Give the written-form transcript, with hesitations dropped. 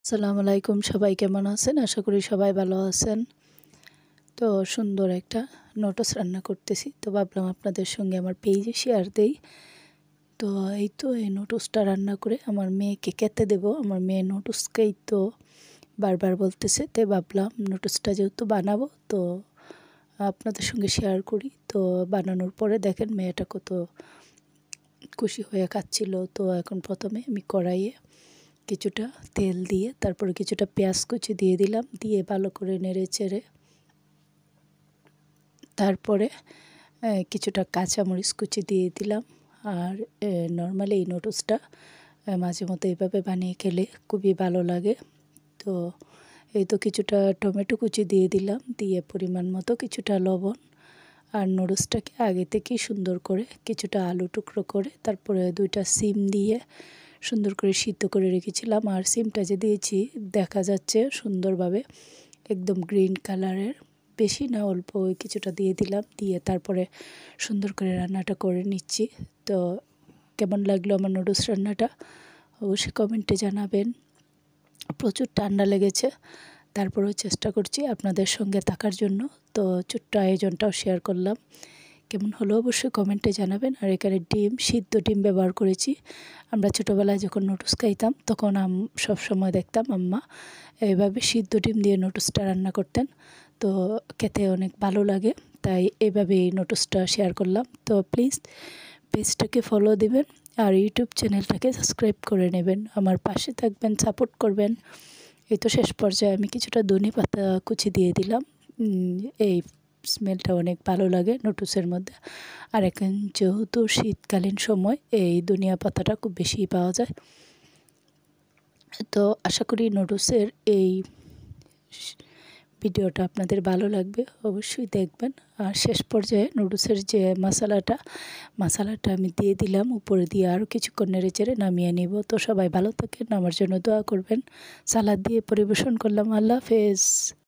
আসসালামু আলাইকুম, সবাই কেমন আছেন? আশা করি সবাই ভালো আছেন। তো সুন্দর একটা নোটস রান্না করতেছি, তো ভাবলাম আপনাদের সঙ্গে আমার পেজে শেয়ার দেই। তো এই নোটসটা রান্না করে আমার মেয়েকে খেতে দেব। আমার মেয়ে নোটসকেই তো বারবার বলতেছে, তাই ভাবলাম নোটসটা যেহেতু বানাবো তো আপনাদের সঙ্গে শেয়ার করি। তো বানানোর পরে দেখেন মেয়েটা কত খুশি হয়ে খাচ্ছিল। তো এখন প্রথমে আমি কড়াইয়ে কিছুটা তেল দিয়ে তারপরে কিছুটা পেঁয়াজ কুচি দিয়ে দিলাম, দিয়ে ভালো করে নেড়ে চেড়ে তারপরে কিছুটা কাঁচামরিচ কুচি দিয়ে দিলাম। আর নর্মালি এই নুডলসটা মাঝে মধ্যে এইভাবে বানিয়ে খেলে খুবই ভালো লাগে। তো এই তো কিছুটা টমেটো কুচি দিয়ে দিলাম, দিয়ে পরিমাণ মতো কিছুটা লবণ। আর নুডলসটাকে আগে থেকেই সুন্দর করে কিছুটা আলু টুকরো করে তারপরে 2টা সিম দিয়ে সুন্দর করে সিদ্ধ করে রেখেছিলাম। আর সিমটা যে দিয়েছি দেখা যাচ্ছে সুন্দরভাবে একদম গ্রিন কালারের, বেশি না অল্প কিছুটা দিয়ে দিলাম, দিয়ে তারপরে সুন্দর করে রান্নাটা করে নিচ্ছি। তো কেমন লাগলো আমার নুডলস রান্নাটা অবশ্যই কমেন্টে জানাবেন। প্রচুর ঠান্ডা লেগেছে, তারপরেও চেষ্টা করছি আপনাদের সঙ্গে থাকার জন্য। তো ছোট্ট আয়োজনটাও শেয়ার করলাম, কেমন হলো অবশ্যই কমেন্টে জানাবেন। আর এখানে সিদ্ধ ডিম ব্যবহার করেছি। আমরা ছোটোবেলায় যখন নুডলস খাইতাম তখন সবসময় দেখতাম আম্মা এইভাবে সিদ্ধ ডিম দিয়ে নুডলসটা রান্না করতেন। তো খেতে অনেক ভালো লাগে, তাই এইভাবে এই নুডলসটা শেয়ার করলাম। তো প্লিজ পেজটাকে ফলো দিবেন আর ইউটিউব চ্যানেলটাকে সাবস্ক্রাইব করে নেবেন, আমার পাশে থাকবেন, সাপোর্ট করবেন। এই তো শেষ পর্যায়ে আমি কিছুটা ধনেপাতা কুচি দিয়ে দিলাম। এই স্মেলটা অনেক ভালো লাগে নুডলসের মধ্যে। আর এখন যেহেতু শীতকালীন সময় এই ধনিয়া পাতাটা খুব বেশি পাওয়া যায়। তো আশা করি নুডলসের এই ভিডিওটা আপনাদের ভালো লাগবে, অবশ্যই দেখবেন। আর শেষ পর্যায়ে নুডলসের যে মশলাটা আমি দিয়ে দিলাম, উপরে দিয়ে আরও কিছুক্ষণ নেড়ে চেড়ে নামিয়ে নিব। তো সবাই ভালো থাকেন, আমার জন্য দোয়া করবেন। সালাদ দিয়ে পরিবেশন করলাম। আল্লাহ হাফেজ।